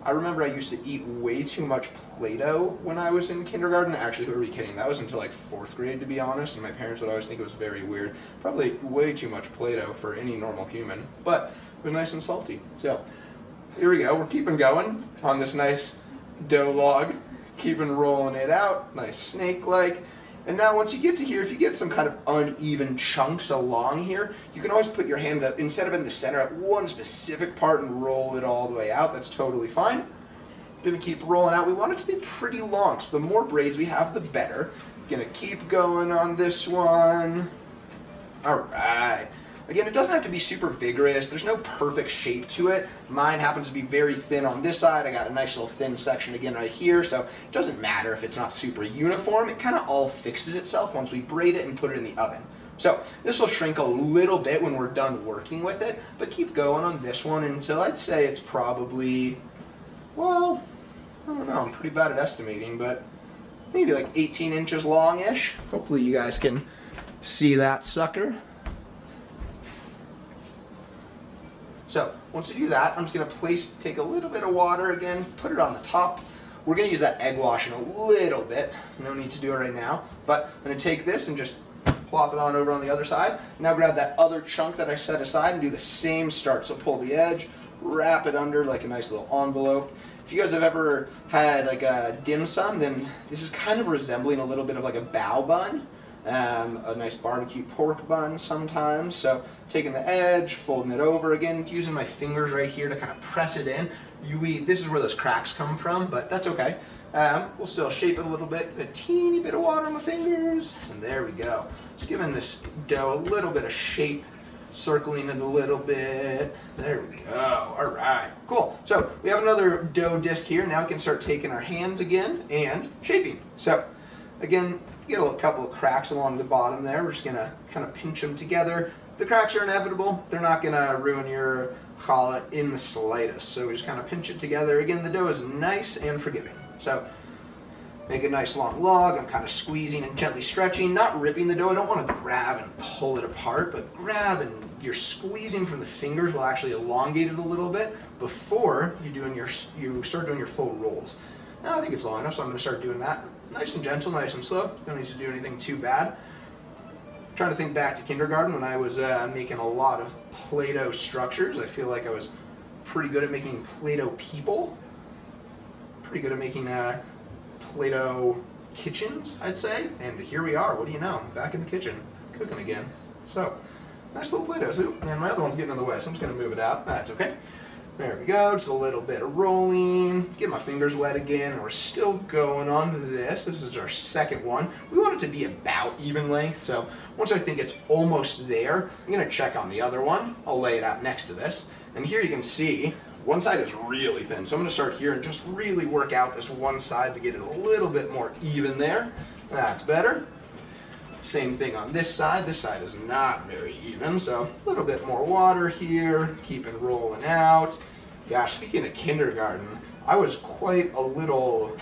A: I remember I used to eat way too much Play-Doh when I was in kindergarten. Actually, who are we kidding? That was until like 4th grade, to be honest, and my parents would always think it was very weird. Probably way too much Play-Doh for any normal human, but it was nice and salty. So, here we go. We're keeping going on this nice dough log. Keeping rolling it out, nice snake-like. And now once you get to here, if you get some kind of uneven chunks along here, you can always put your hand up, instead of in the center, at one specific part and roll it all the way out. That's totally fine. Gonna keep rolling out. We want it to be pretty long, so the more braids we have, the better. Gonna keep going on this one. All right. Again, it doesn't have to be super vigorous. There's no perfect shape to it. Mine happens to be very thin on this side. I got a nice little thin section again right here, so it doesn't matter if it's not super uniform. It kind of all fixes itself once we braid it and put it in the oven. So this will shrink a little bit when we're done working with it, but keep going on this one until I'd say it's probably, well, I don't know, I'm pretty bad at estimating, but maybe like 18 inches long-ish. Hopefully you guys can see that sucker. So once you do that, I'm just going to take a little bit of water again, put it on the top. We're going to use that egg wash in a little bit. No need to do it right now. But I'm going to take this and just Plop it on over on the other side. Now grab that other chunk that I set aside and do the same start. So pull the edge, wrap it under like a nice little envelope. If you guys have ever had like a dim sum, then this is kind of resembling a little bit of like a bao bun. A nice barbecue pork bun sometimes. So taking the edge, folding it over again, using my fingers right here to kind of press it in. This is where those cracks come from, but that's okay. We'll still shape it a little bit, get a teeny bit of water on my fingers, and there we go. Just giving this dough a little bit of shape, circling it a little bit. There we go. All right, cool. So we have another dough disc here. Now we can start taking our hands again and shaping. So again, get a couple of cracks along the bottom there. We're just gonna kind of pinch them together. The cracks are inevitable. They're not gonna ruin your challah in the slightest. So we just kind of pinch it together. Again, the dough is nice and forgiving. So make a nice long log. I'm kind of squeezing and gently stretching, not ripping the dough. I don't want to grab and pull it apart, but grab and you're squeezing from the fingers will actually elongate it a little bit before you start doing your full rolls. Now I think it's long enough, so I'm going to start doing that. Nice and gentle, nice and slow. Don't need to do anything too bad. Trying to think back to kindergarten when I was making a lot of Play-Doh structures. I feel like I was pretty good at making Play-Doh people. Pretty good at making Play-Doh kitchens, I'd say. And here we are. What do you know? Back in the kitchen, cooking again. So, nice little Play-Doh soup. And my other one's getting in the way, so I'm just going to move it out. That's okay. There we go, just a little bit of rolling, get my fingers wet again, and we're still going on to this. This is our second one. We want it to be about even length, so once I think it's almost there, I'm gonna check on the other one. I'll lay it out next to this. And here you can see, one side is really thin, so I'm gonna start here and just really work out this one side to get it a little bit more even there. That's better. Same thing on this side. This side is not very even, so a little bit more water here, keep it rolling out. Gosh, speaking of kindergarten, I was quite a little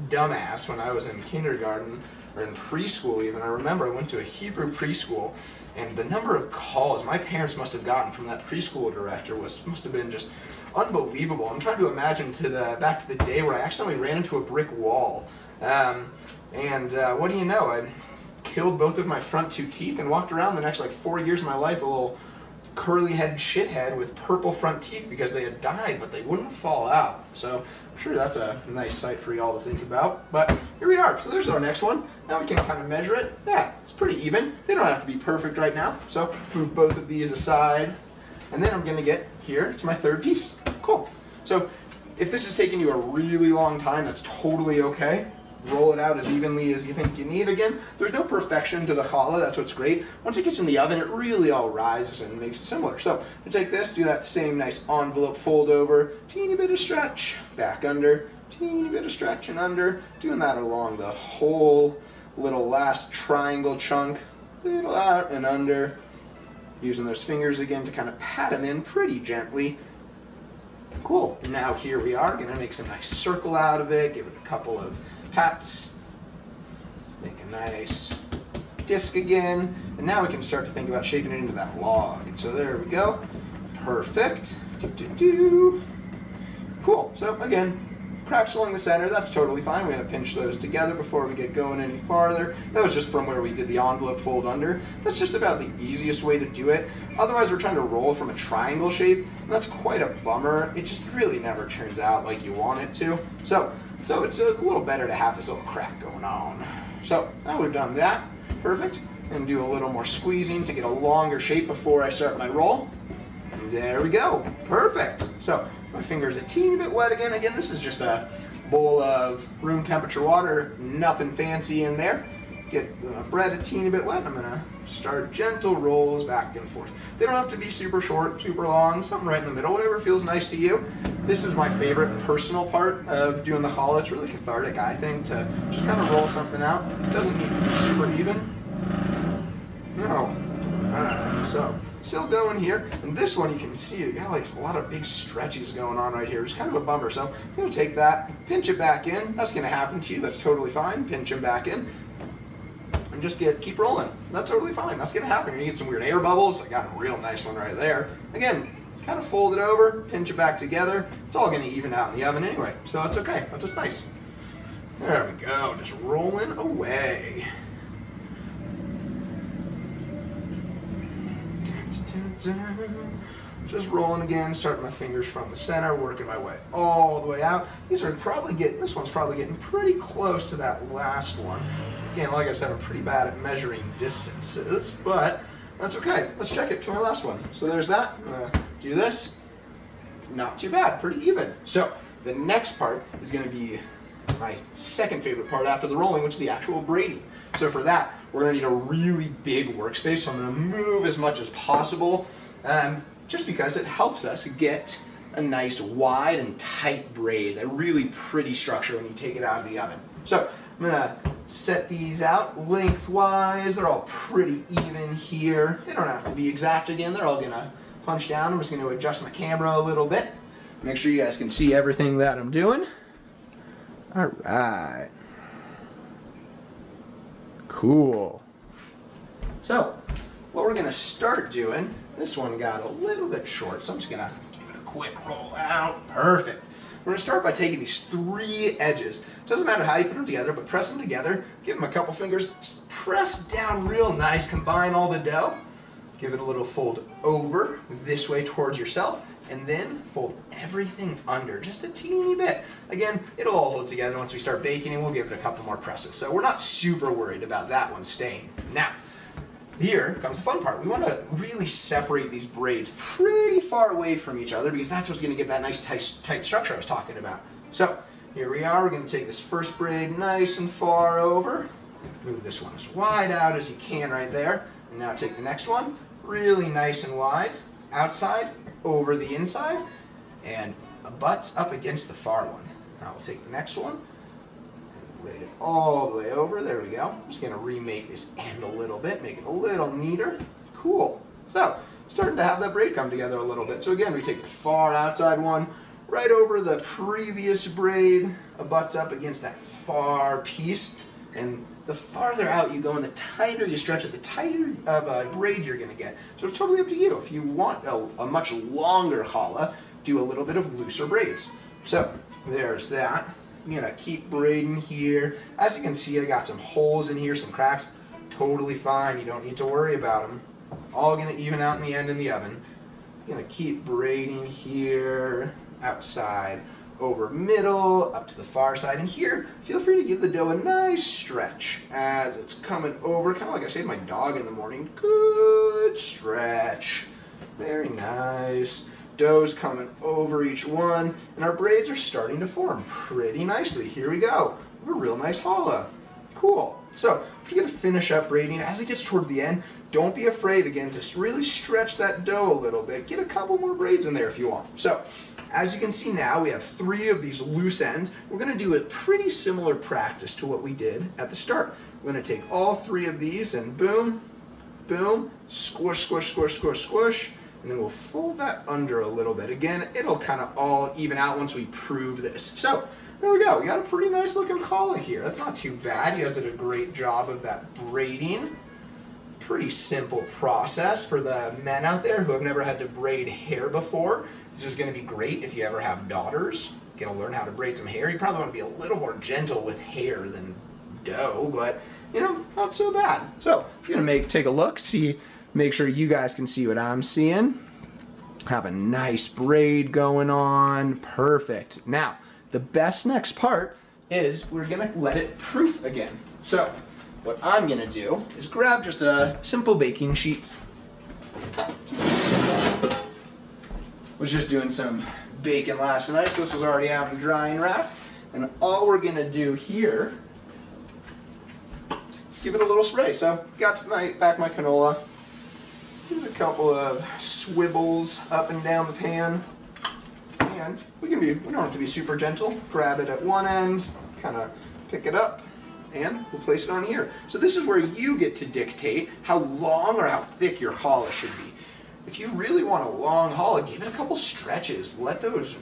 A: dumbass when I was in kindergarten, or in preschool even. I remember I went to a Hebrew preschool, and the number of calls my parents must have gotten from that preschool director must have been just unbelievable. I'm trying to imagine back to the day where I accidentally ran into a brick wall. What do you know? I killed both of my front two teeth and walked around the next 4 years of my life a little curly head shithead with purple front teeth because they had died, but they wouldn't fall out. So I'm sure that's a nice sight for y'all to think about. But here we are. So there's our next one. Now we can kind of measure it. Yeah, it's pretty even. They don't have to be perfect right now. So move both of these aside. And then I'm going to get here to my third piece. Cool. So if this is taking you a really long time, that's totally okay. Roll it out as evenly as you think you need. Again, there's no perfection to the challah. That's what's great. Once it gets in the oven, it really all rises and makes it similar. So you take this, do that same nice envelope fold over, teeny bit of stretch, back under, teeny bit of stretch and under, doing that along the whole little last triangle chunk, little out and under, using those fingers again to kind of pat them in pretty gently. Cool. And now here we are, going to make some nice circle out of it, give it a couple of pats, make a nice disc again, and now we can start to think about shaping it into that log. And so there we go. Perfect. Cool. So again, cracks along the center, that's totally fine. We're going to pinch those together before we get going any farther. That was just from where we did the envelope fold under. That's just about the easiest way to do it. Otherwise, we're trying to roll from a triangle shape, and that's quite a bummer. It just really never turns out like you want it to. So it's a little better to have this little crack going on. So now we've done that. Perfect. And do a little more squeezing to get a longer shape before I start my roll. And there we go. Perfect. So my finger's a teeny bit wet again. Again, this is just a bowl of room temperature water. Nothing fancy in there. Get the bread a teeny bit wet. I'm going to start gentle rolls back and forth. They don't have to be super short, super long, something right in the middle, whatever feels nice to you. This is my favorite personal part of doing the challah. It's really cathartic, I think, to just kind of roll something out. It doesn't need to be super even. No. Alright, so still going here. And this one you can see, it got a lot of big stretches going on right here. It's kind of a bummer. So I'm going to take that, pinch it back in. That's going to happen to you. That's totally fine. Pinch them back in. And just keep rolling. That's totally fine. That's going to happen. You're going to get some weird air bubbles. I got a real nice one right there. Again, kind of fold it over, pinch it back together. It's all going to even out in the oven anyway, so that's okay. That's just nice. There we go. Just rolling away. Just rolling again, starting my fingers from the center, working my way all the way out. This one's probably getting pretty close to that last one. Again, like I said, I'm pretty bad at measuring distances, but that's okay. Let's check it to my last one. So there's that. I'm gonna do this. Not too bad, pretty even. So the next part is gonna be my second favorite part after the rolling, which is the actual braiding. So for that, we're gonna need a really big workspace. So I'm gonna move as much as possible, just because it helps us get a nice wide and tight braid, a really pretty structure when you take it out of the oven. So I'm gonna set these out lengthwise. They're all pretty even here. They don't have to be exact again. They're all gonna punch down. I'm just gonna adjust my camera a little bit. Make sure you guys can see everything that I'm doing. All right. Cool. So, what we're gonna start doing, this one got a little bit short, so I'm just gonna give it a quick roll out. Perfect. We're gonna start by taking these 3 edges. Doesn't matter how you put them together, but press them together, give them a couple fingers, just press down real nice, combine all the dough, give it a little fold over this way towards yourself, and then fold everything under just a teeny bit. Again, it'll all hold together once we start baking, and we'll give it a couple more presses. So we're not super worried about that one staying. Now, here comes the fun part. We want to really separate these braids pretty far away from each other, because that's what's going to get that nice tight structure I was talking about. So here we are. We're going to take this first braid nice and far over. Move this one as wide out as you can right there. And now take the next one really nice and wide, outside, over the inside, and butts up against the far one. Now we'll take the next one, braid it all the way over. There we go. I'm just going to remake this end a little bit, make it a little neater. Cool. So, starting to have that braid come together a little bit. So again, we take the far outside one, right over the previous braid, butts up against that far piece. And the farther out you go and the tighter you stretch it, the tighter of a braid you're going to get. So it's totally up to you. If you want a much longer challah, do a little bit of looser braids. So there's that. I'm going to keep braiding here. As you can see, I got some holes in here, some cracks. Totally fine. You don't need to worry about them. All going to even out in the end in the oven. I'm going to keep braiding here, outside, over middle, up to the far side. And here, feel free to give the dough a nice stretch as it's coming over, kind of like I say to my dog in the morning. Good stretch. Very nice. Dough's coming over each one, and our braids are starting to form pretty nicely. Here we go. We have a real nice challah. Cool. So, we're going to finish up braiding. As it gets toward the end, don't be afraid, again, to really stretch that dough a little bit. Get a couple more braids in there if you want. So, as you can see now, we have 3 of these loose ends. We're going to do a pretty similar practice to what we did at the start. We're going to take all 3 of these and boom, boom, squish, squish, squish, squish, squish, and then we'll fold that under a little bit. Again, it'll kind of all even out once we prove this. So, there we go. We got a pretty nice looking challah here. That's not too bad. You guys did a great job of that braiding. Pretty simple process for the men out there who have never had to braid hair before. This is going to be great if you ever have daughters. You're going to learn how to braid some hair. You probably want to be a little more gentle with hair than dough, but, you know, not so bad. So, I'm going to take a look, make sure you guys can see what I'm seeing. Have a nice braid going on. Perfect. Now, the best next part is we're going to let it proof again. So, what I'm going to do is grab just a simple baking sheet. Was just doing some baking last night, so this was already out in the drying rack. And all we're going to do here is give it a little spray. So, got back my canola. Give it a couple of swivels up and down the pan. And we don't have to be super gentle. Grab it at one end, kind of pick it up, and we'll place it on here. So this is where you get to dictate how long or how thick your challah should be. If you really want a long challah, give it a couple stretches. Let those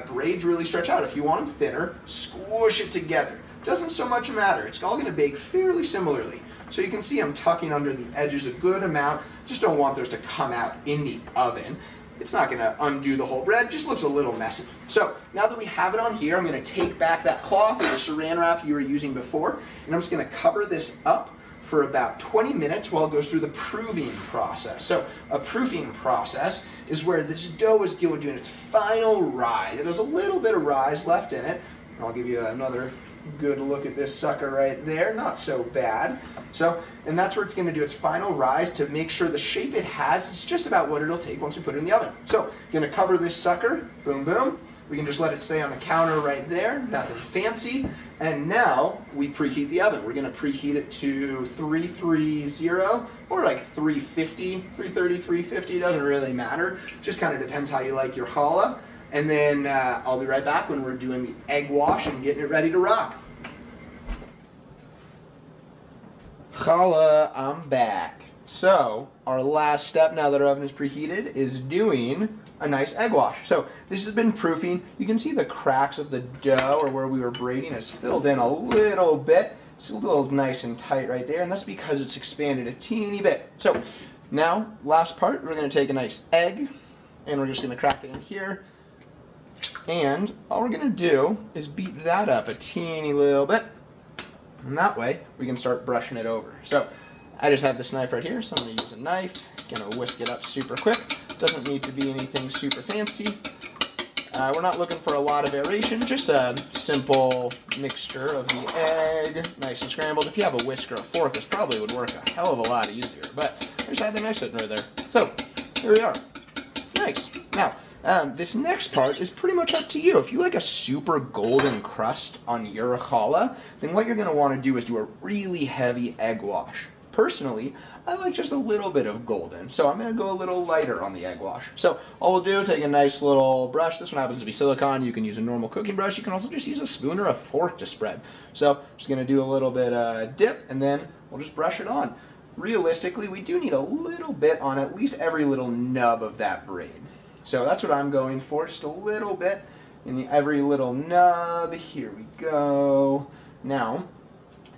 A: braids really stretch out. If you want them thinner, squish it together. Doesn't so much matter. It's all going to bake fairly similarly. So you can see I'm tucking under the edges a good amount. Just don't want those to come out in the oven. It's not going to undo the whole bread. It just looks a little messy. So now that we have it on here, I'm going to take back that cloth or the saran wrap you were using before, and I'm just going to cover this up for about 20 minutes while it goes through the proving process. So a proofing process is where this dough is doing its final rise. It has a little bit of rise left in it. I'll give you another good look at this sucker right there. Not so bad. So, and that's where it's going to do its final rise to make sure the shape it has is just about what it'll take once we put it in the oven. So, going to cover this sucker. Boom, boom. We can just let it stay on the counter right there. Nothing fancy. And now we preheat the oven. We're going to preheat it to 330 or like 350, 330, 350. Doesn't really matter. Just kind of depends how you like your challah. And then I'll be right back when we're doing the egg wash and getting it ready to rock. Challah, I'm back. So, our last step now that our oven is preheated is doing a nice egg wash. So, this has been proofing. You can see the cracks of the dough or where we were braiding has filled in a little bit. It's a little nice and tight right there, and that's because it's expanded a teeny bit. So, now, last part, we're going to take a nice egg, and we're just going to crack it in here. And all we're going to do is beat that up a teeny little bit. And that way, we can start brushing it over. So, I just have this knife right here, so I'm going to use a knife. Going to whisk it up super quick. Doesn't need to be anything super fancy. We're not looking for a lot of aeration, just a simple mixture of the egg, nice and scrambled. If you have a whisk or a fork, this probably would work a hell of a lot easier. But I just had the knife sitting right there. So, here we are. Nice. Now, this next part is pretty much up to you. If you like a super golden crust on your challah, then what you're going to want to do is do a really heavy egg wash. Personally, I like just a little bit of golden, so I'm going to go a little lighter on the egg wash. So all we'll do, take a nice little brush. This one happens to be silicone. You can use a normal cooking brush. You can also just use a spoon or a fork to spread. So just going to do a little bit dip, and then we'll just brush it on. Realistically, we do need a little bit on at least every little nub of that braid. So that's what I'm going for, just a little bit in every little nub. Here we go. Now,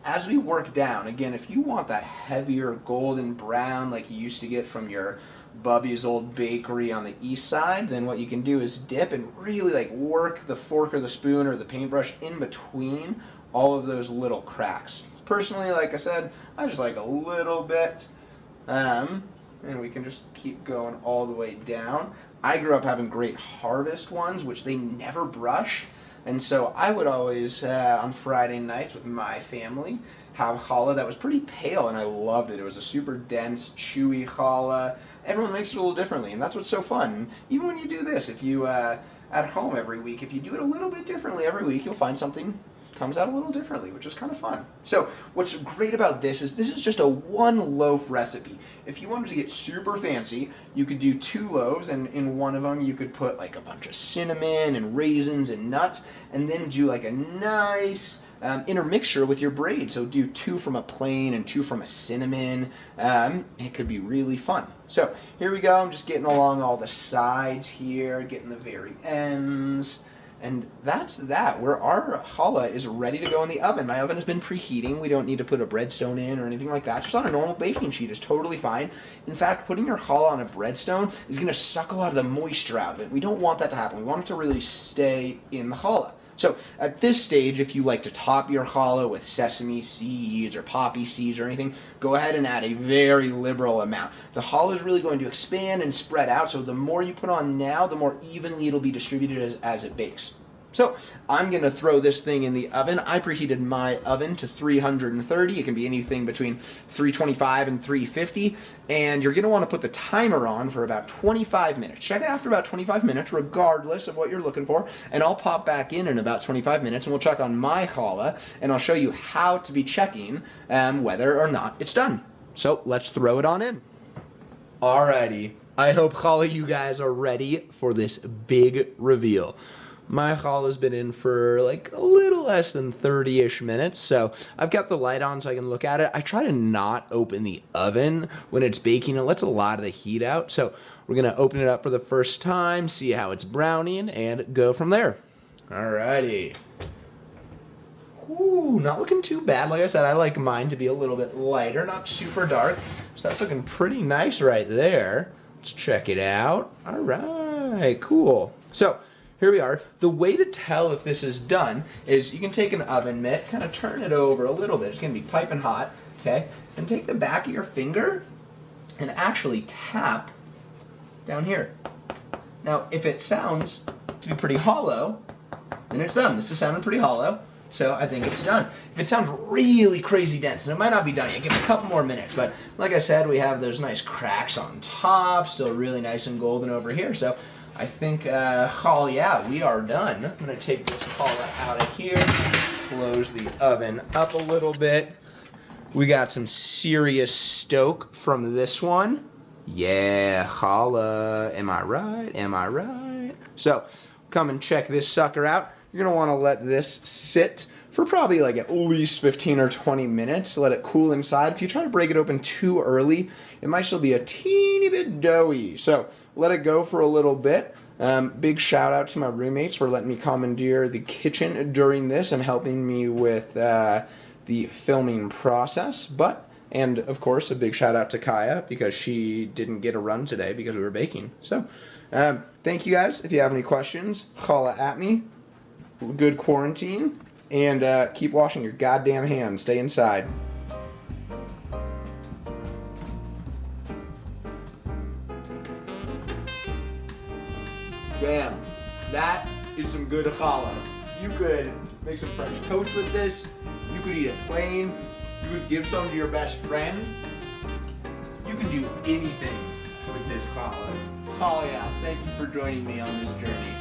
A: as we work down, again, if you want that heavier golden brown like you used to get from your Bubby's old bakery on the east side, then what you can do is dip and really like work the fork or the spoon or the paintbrush in between all of those little cracks. Personally, like I said, I just like a little bit, and we can just keep going all the way down. I grew up having great Harvest ones, which they never brushed. And so I would always, on Friday nights with my family, have challah that was pretty pale, and I loved it. It was a super dense, chewy challah. Everyone makes it a little differently, and that's what's so fun. Even when you do this, if you, at home every week, if you do it a little bit differently every week, you'll find something comes out a little differently, which is kind of fun. So what's great about this is just a one loaf recipe. If you wanted to get super fancy, you could do 2 loaves, and in one of them you could put like a bunch of cinnamon and raisins and nuts, and then do like a nice intermixture with your braid. So do 2 from a plain and 2 from a cinnamon. It could be really fun. So here we go. I'm just getting along all the sides here, getting the very ends. And that's that. Our challah is ready to go in the oven. My oven has been preheating. We don't need to put a breadstone in or anything like that. Just on a normal baking sheet is totally fine. In fact, putting your challah on a breadstone is going to suck a lot of the moisture out of it. We don't want that to happen. We want it to really stay in the challah. So at this stage, if you like to top your challah with sesame seeds or poppy seeds or anything, go ahead and add a very liberal amount. The challah is really going to expand and spread out, so the more you put on now, the more evenly it'll be distributed as it bakes. So I'm going to throw this thing in the oven. I preheated my oven to 330. It can be anything between 325 and 350. And you're going to want to put the timer on for about 25 minutes. Check it after about 25 minutes, regardless of what you're looking for. And I'll pop back in about 25 minutes, and we'll check on my challah, and I'll show you how to be checking whether or not it's done. So let's throw it on in. Alrighty. I hope, challah, you guys are ready for this big reveal. My challah's been in for like a little less than 30-ish minutes, so I've got the light on so I can look at it. I try to not open the oven when it's baking. It lets a lot of the heat out, so we're going to open it up for the first time, see how it's browning, and go from there. Alrighty. Ooh, not looking too bad. Like I said, I like mine to be a little bit lighter, not super dark, so that's looking pretty nice right there. Let's check it out. Alright, cool. So, here we are. The way to tell if this is done is you can take an oven mitt, kind of turn it over a little bit. It's going to be piping hot. okay? And take the back of your finger and actually tap down here. Now, if it sounds to be pretty hollow, then it's done. This is sounding pretty hollow, so I think it's done. If it sounds really crazy dense, and it might not be done yet, give it a couple more minutes, but like I said, we have those nice cracks on top, still really nice and golden over here, so I think, yeah, we are done. I'm gonna take this challah out of here, close the oven up a little bit. We got some serious stoke from this one. Yeah, challah. Am I right? Am I right? So, come and check this sucker out. You're going to want to let this sit for probably like at least 15 or 20 minutes. Let it cool inside. If you try to break it open too early, it might still be a teeny bit doughy. So, let it go for a little bit. Big shout out to my roommates for letting me commandeer the kitchen during this and helping me with the filming process. And of course, a big shout out to Kaya because she didn't get a run today because we were baking. So, thank you guys. If you have any questions, challah at me. Good quarantine. And keep washing your goddamn hands. Stay inside. Damn, that is some good challah. You could make some French toast with this. You could eat it plain. You could give some to your best friend. You can do anything with this challah. Challah, thank you for joining me on this journey.